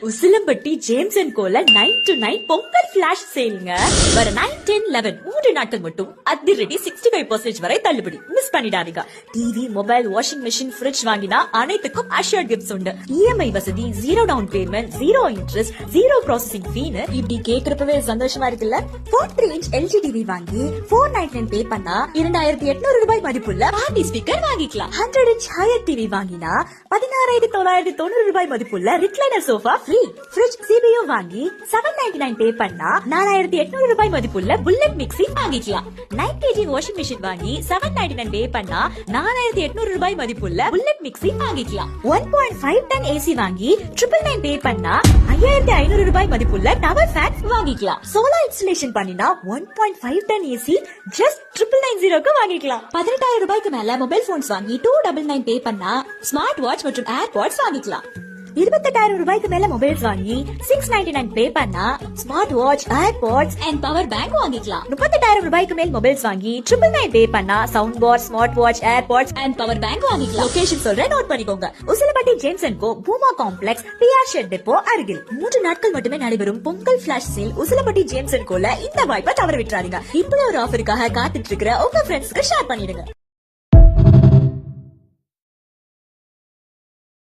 Usilampatti James and கோல 9 to 9 Pongal flash சேலுங்க. வர 9, 10, 11 3 நாட்கள் மட்டும் அதிரடி 65% வரை தள்ளுபடி. மிஸ் பண்ணிடாதீங்க. TV, mobile, washing machine, fridge வாங்கினா அனைத்துக்கும் அஷர்ட் கிஃப்ட்ஸ் உண்டு. இஎம்ஐ வசதி, 0 டவுன் பேமெண்ட், 0 இன்ட்ரெஸ்ட், 0 ப்ராசஸிங் ஃபீன்னு இப்படி கேக்குறப்பவே சந்தோஷமா இருக்குல்ல. 43 இன்ச் எல்ஜி டிவி வாங்கி 499 பே பண்ணா 2800 ரூபாய் மதிப்புள்ள பார்ட்டி ஸ்பீக்கர் வாங்கிக்கலாம். 100 இன்ச் ஹையர் டிவி வாங்கினா 16990 ரூபாய் மதிப்புள்ள recliner sofa free. Fridge, CPU வாங்கி 799 பே பண்ணா 4800 ரூபாய் மதிப்புள்ள புல்லட் மிக்ஸி வாங்கிக்கலாம். 9 kg வாஷிங் மெஷின் வாங்கி 799 பே பண்ணா 4800 ரூபாய் மதிப்புள்ள புல்லட் மிக்ஸி வாங்கிக்கலாம். 1.5 டன் ஏசி வாங்கி 999 பே பண்ணா 5500 ரூபாய் மதிப்புள்ள டவர் ஃபேன் வாங்கிக்கலாம். சோலார் இன்ஸ்டலேஷன் பண்ணினா 1.5 டன் ஏசி ஜஸ்ட் 990 வாங்கிக்கலாம். 18000 ரூபாய்க்கு மேல மொபைல் போன்ஸ் வாங்கி 299 பே பண்ணா ஸ்மார்ட் வாட்ச் மற்றும் ஏர்பாட்ஸ் வாங்கிக்கலாம். 28000 ரூபாய்க்கு மேல மொபைல்ஸ் வாங்கி 699 பே பண்ணா smart watch, airpods and power bank வாங்கிக்கலாம். 38000 ரூபாய்க்கு மேல் மொபைல்ஸ் வாங்கி 999 பே பண்ணா sound bar, smart watch, airpods and power bank வாங்கிக்கலாம். லொகேஷன் சொல்றேன், நோட் பண்ணிக்கோங்க. உசிலம்பட்டி ஜேம்ஸ் அண்ட் கோ, பூமா காம்ப்ளெக்ஸ், பிஆர் ஷெட் டெப்போ அருகில். 3 நாட்கள் மட்டுமே நடைபெறும் Pongal flash sale Usilampatti James and கோல இந்த வாய்ப்பை தவற விட்டுறாதீங்க. இப்படி ஒரு ஆஃபருக்காக காத்துட்டு இருக்கிற உங்க ஃப்ரெண்ட்ஸ்க்கு ஷேர் பண்ணிடுங்க.